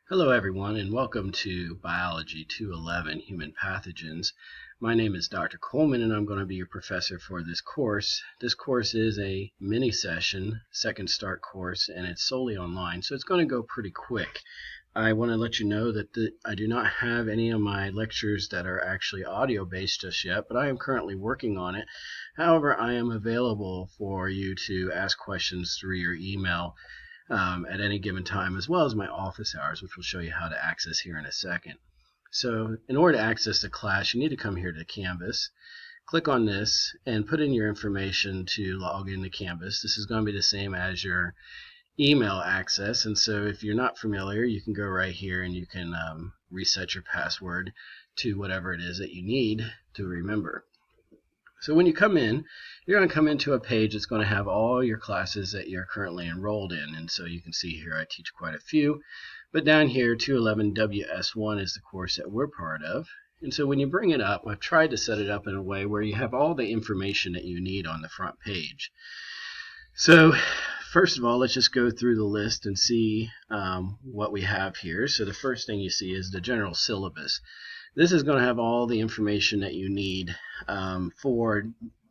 Hello everyone and welcome to Biology 211 Human Pathogens. My name is Dr. Coleman and I'm going to be your professor for this course. This course is a mini session, second start course, and it's solely online, so it's going to go pretty quick. I want to let you know that I do not have any of my lectures that are actually audio based just yet, but I am currently working on it. However, I am available for you to ask questions through your email at any given time, as well as my office hours, which we'll show you how to access here in a second. So in order to access the class, you need to come here to Canvas, click on this, and put in your information to log into Canvas. This is going to be the same as your email access, and so if you're not familiar, you can go right here and you can reset your password to whatever it is that you need to remember. So when you come in, you're going to come into a page that's going to have all your classes that you're currently enrolled in. And so you can see here I teach quite a few. But down here, 211 WS1 is the course that we're part of. And so when you bring it up, I've tried to set it up in a way where you have all the information that you need on the front page. So first of all, let's just go through the list and see what we have here. So the first thing you see is the general syllabus. This is going to have all the information that you need for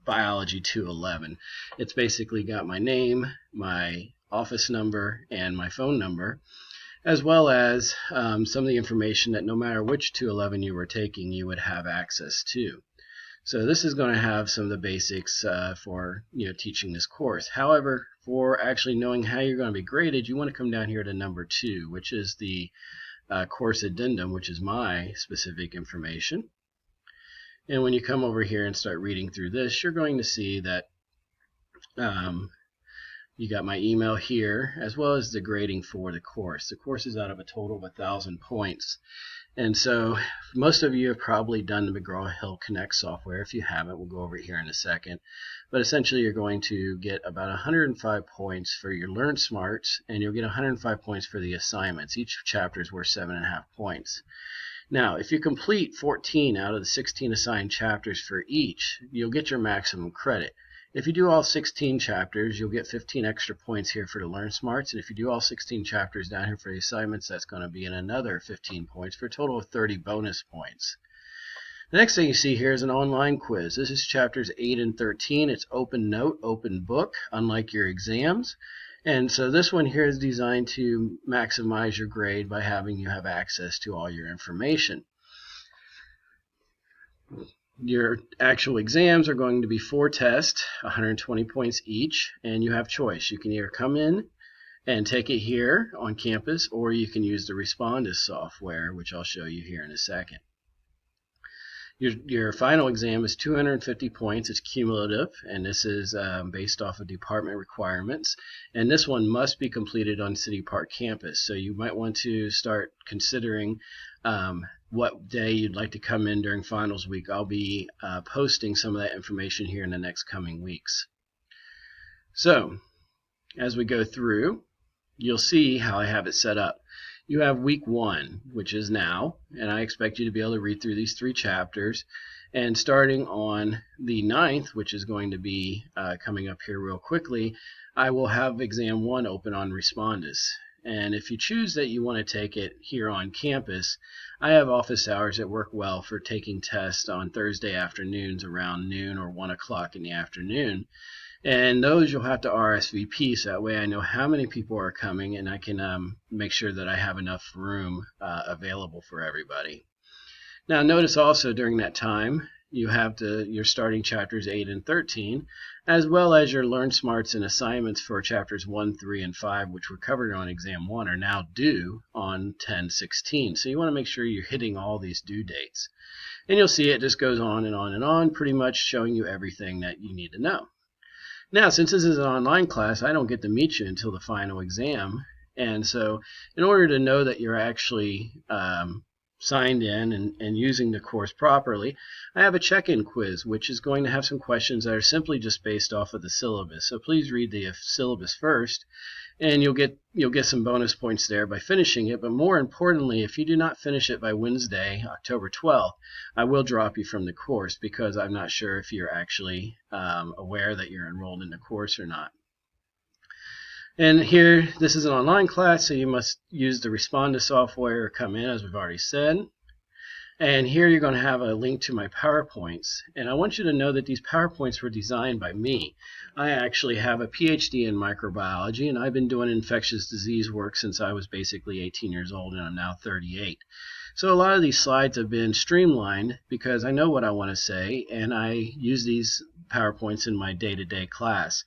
Biology 211. It's basically got my name, my office number, and my phone number, as well as some of the information that no matter which 211 you were taking, you would have access to. So this is going to have some of the basics for teaching this course. However, for actually knowing how you're going to be graded, you want to come down here to number 2, which is the course addendum, which is my specific information. And when you come over here and start reading through this, you're going to see that you got my email here, as well as the grading for the course. The course is out of a total of 1,000 points. And so most of you have probably done the McGraw-Hill Connect software. If you haven't, we'll go over it here in a second. But essentially, you're going to get about 105 points for your Learn Smarts, and you'll get 105 points for the assignments. Each chapter is worth 7.5 points. Now, if you complete 14 out of the 16 assigned chapters for each, you'll get your maximum credit. If you do all 16 chapters, you'll get 15 extra points here for the Learn Smarts. And if you do all 16 chapters down here for the assignments, that's going to be in another 15 points for a total of 30 bonus points. The next thing you see here is an online quiz. This is chapters 8 and 13. It's open note, open book, unlike your exams. And so this one here is designed to maximize your grade by having you have access to all your information. Your actual exams are going to be 4 tests, 120 points each, and you have choice. You can either come in and take it here on campus, or you can use the Respondus software, which I'll show you here in a second. Your final exam is 250 points. It's cumulative, and this is based off of department requirements. And this one must be completed on City Park campus. So you might want to start considering what day you'd like to come in during finals week. I'll be posting some of that information here in the next coming weeks. So as we go through, you'll see how I have it set up. You have week 1, which is now, and I expect you to be able to read through these 3 chapters. And starting on the 9th, which is going to be coming up here real quickly, I will have exam 1 open on Respondus. And if you choose that you want to take it here on campus, I have office hours that work well for taking tests on Thursday afternoons around noon or 1 o'clock in the afternoon. And those you'll have to RSVP, so that way I know how many people are coming and I can make sure that I have enough room available for everybody. Now notice also during that time you have your starting chapters 8 and 13, as well as your Learn Smarts and assignments for chapters 1, 3, and 5, which were covered on exam 1, are now due on 10/16. So you want to make sure you're hitting all these due dates. And you'll see it just goes on and on and on, pretty much showing you everything that you need to know. Now, since this is an online class, I don't get to meet you until the final exam. And so in order to know that you're actually signed in and using the course properly, I have a check-in quiz, which is going to have some questions that are simply just based off of the syllabus. So please read the syllabus first, and you'll get some bonus points there by finishing it. But more importantly, if you do not finish it by Wednesday, October 12th, I will drop you from the course because I'm not sure if you're actually aware that you're enrolled in the course or not. And here, this is an online class, so you must use the Responda software or come in, as we've already said. And here you're going to have a link to my PowerPoints. And I want you to know that these PowerPoints were designed by me. I actually have a PhD in microbiology, and I've been doing infectious disease work since I was basically 18 years old, and I'm now 38. So a lot of these slides have been streamlined because I know what I want to say, and I use these PowerPoints in my day-to-day class.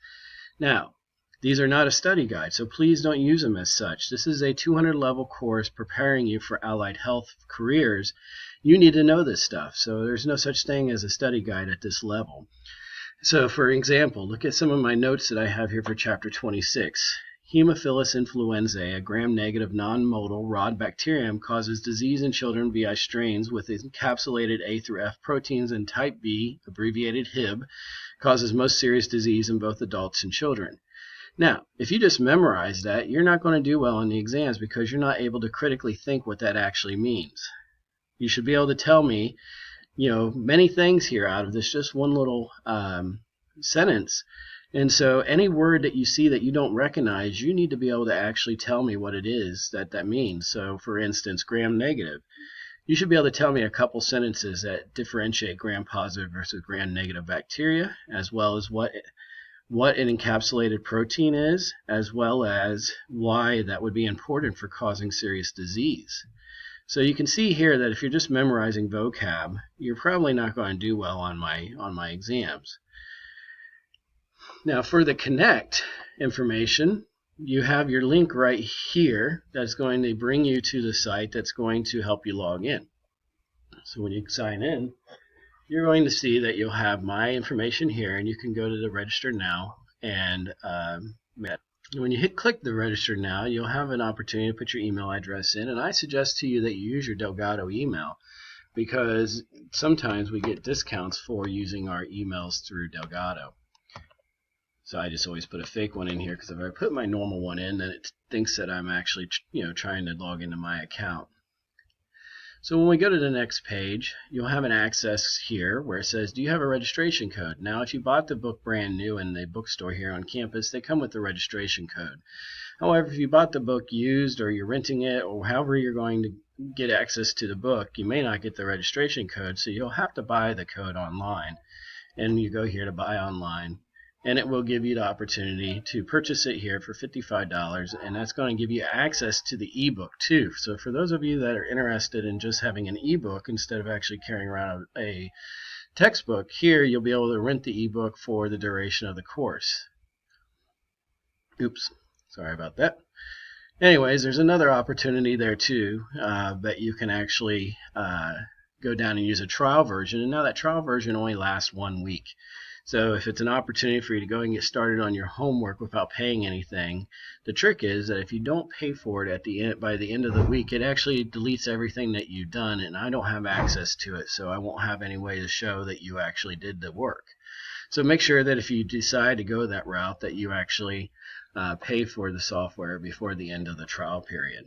Now, these are not a study guide, so please don't use them as such. This is a 200-level course preparing you for allied health careers. You need to know this stuff, so there's no such thing as a study guide at this level. So, for example, look at some of my notes that I have here for Chapter 26. Haemophilus influenzae, a gram-negative non-motile rod bacterium, causes disease in children via strains with encapsulated A through F proteins, and type B, abbreviated Hib, causes most serious disease in both adults and children. Now, if you just memorize that, you're not going to do well in the exams because you're not able to critically think what that actually means. You should be able to tell me, many things here out of this just one little sentence. And so any word that you see that you don't recognize, you need to be able to actually tell me what it is that means. So, for instance, gram-negative. You should be able to tell me a couple sentences that differentiate gram-positive versus gram-negative bacteria, as well as what an encapsulated protein is, as well as why that would be important for causing serious disease. So you can see here that if you're just memorizing vocab, you're probably not going to do well on my exams. Now for the Connect information, you have your link right here that's going to bring you to the site that's going to help you log in. So when you sign in, you're going to see that you'll have my information here, and you can go to the Register Now, and when you click the Register Now, you'll have an opportunity to put your email address in, and I suggest to you that you use your Delgado email because sometimes we get discounts for using our emails through Delgado. So I just always put a fake one in here because if I put my normal one in, then it thinks that I'm actually trying to log into my account. So when we go to the next page, you'll have an access here where it says, do you have a registration code? Now, if you bought the book brand new in the bookstore here on campus, they come with the registration code. However, if you bought the book used or you're renting it or however you're going to get access to the book, you may not get the registration code, so you'll have to buy the code online. And you go here to buy online, and it will give you the opportunity to purchase it here for $55, and that's going to give you access to the ebook too. So for those of you that are interested in just having an ebook instead of actually carrying around a textbook, here you'll be able to rent the ebook for the duration of the course. Oops, sorry about that. Anyways, there's another opportunity there too that you can actually go down and use a trial version, and now that trial version only lasts 1 week. So if it's an opportunity for you to go and get started on your homework without paying anything, the trick is that if you don't pay for it by the end of the week, it actually deletes everything that you've done, and I don't have access to it, so I won't have any way to show that you actually did the work. So make sure that if you decide to go that route, that you actually pay for the software before the end of the trial period.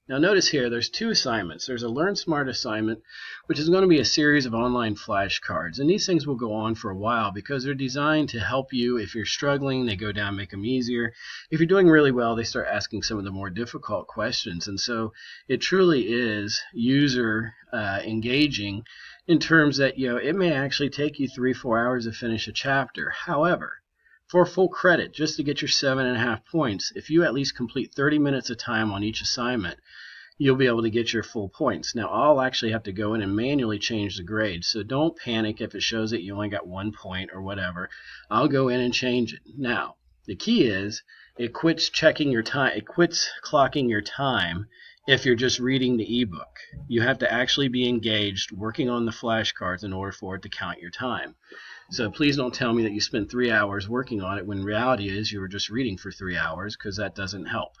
Now notice here, there's 2 assignments. There's a Learn Smart assignment, which is going to be a series of online flashcards. And these things will go on for a while because they're designed to help you. If you're struggling, they go down, make them easier. If you're doing really well, they start asking some of the more difficult questions. And so it truly is user engaging in terms that, it may actually take you 3-4 hours to finish a chapter. However, for full credit, just to get your 7.5 points, if you at least complete 30 minutes of time on each assignment, you'll be able to get your full points. Now, I'll actually have to go in and manually change the grade, so don't panic if it shows that you only got 1 point or whatever. I'll go in and change it. Now, the key is it quits checking your time, it quits clocking your time if you're just reading the ebook. You have to actually be engaged working on the flashcards in order for it to count your time. So please don't tell me that you spent 3 hours working on it when reality is you were just reading for 3 hours, because that doesn't help.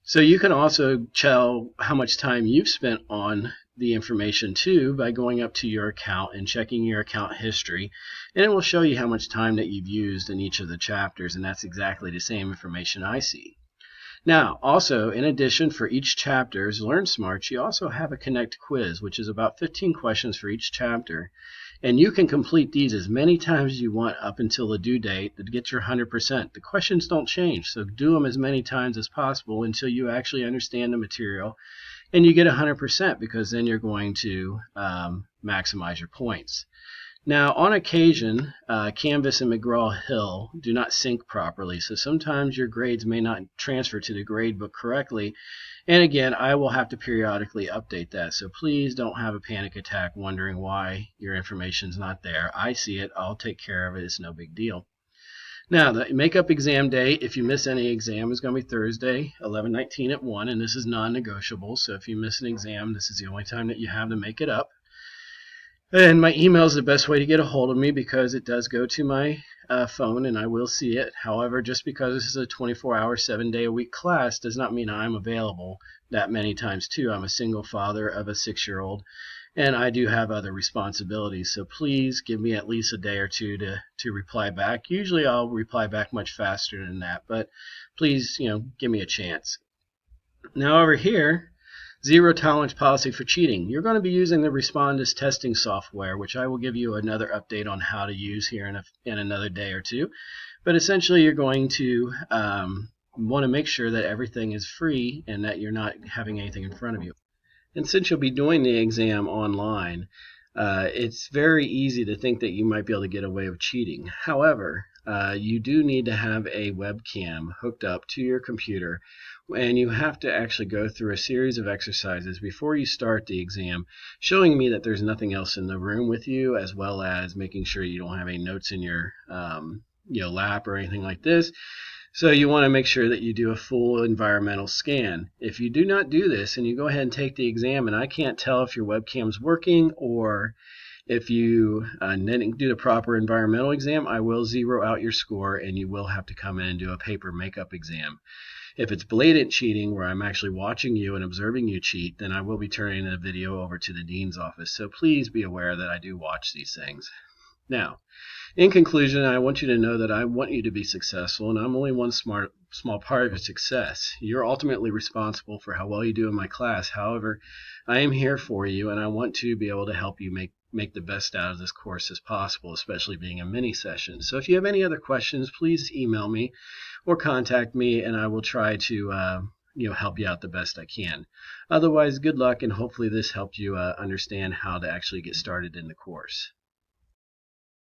So you can also tell how much time you've spent on the information too by going up to your account and checking your account history, and it will show you how much time that you've used in each of the chapters, and that's exactly the same information I see. Now, also, in addition, for each chapter's Learn Smart, you also have a Connect quiz, which is about 15 questions for each chapter. And you can complete these as many times as you want up until the due date to get your 100%. The questions don't change, so do them as many times as possible until you actually understand the material and you get 100%, because then you're going to maximize your points. Now, on occasion, Canvas and McGraw-Hill do not sync properly, so sometimes your grades may not transfer to the gradebook correctly. And again, I will have to periodically update that, so please don't have a panic attack wondering why your information's not there. I see it. I'll take care of it. It's no big deal. Now, the makeup exam day, if you miss any exam, is going to be Thursday, 11/19 at 1, and this is non-negotiable, so if you miss an exam, this is the only time that you have to make it up. And my email is the best way to get a hold of me because it does go to my phone and I will see it. However, just because this is a 24-hour, 7-day-a-week class does not mean I'm available that many times too. I'm a single father of a 6-year-old and I do have other responsibilities. So please give me at least a day or two to reply back. Usually I'll reply back much faster than that, but please, give me a chance. Now over here, zero tolerance policy for cheating. You're going to be using the Respondus testing software, which I will give you another update on how to use here in another day or two. But essentially, you're going to want to make sure that everything is free and that you're not having anything in front of you. And since you'll be doing the exam online, it's very easy to think that you might be able to get away with cheating. However, you do need to have a webcam hooked up to your computer, and you have to actually go through a series of exercises before you start the exam, showing me that there's nothing else in the room with you, as well as making sure you don't have any notes in your lap or anything like this. So you want to make sure that you do a full environmental scan. If you do not do this and you go ahead and take the exam and I can't tell if your webcam's working or if you didn't do the proper environmental exam, I will zero out your score and you will have to come in and do a paper makeup exam. If it's blatant cheating where I'm actually watching you and observing you cheat, then I will be turning the video over to the dean's office. So please be aware that I do watch these things. Now, in conclusion, I want you to know that I want you to be successful, and I'm only one small part of your success. You're ultimately responsible for how well you do in my class. However, I am here for you, and I want to be able to help you make the best out of this course as possible, especially being a mini session. So if you have any other questions, please email me or contact me, and I will try to help you out the best I can. Otherwise, good luck, and hopefully this helped you understand how to actually get started in the course.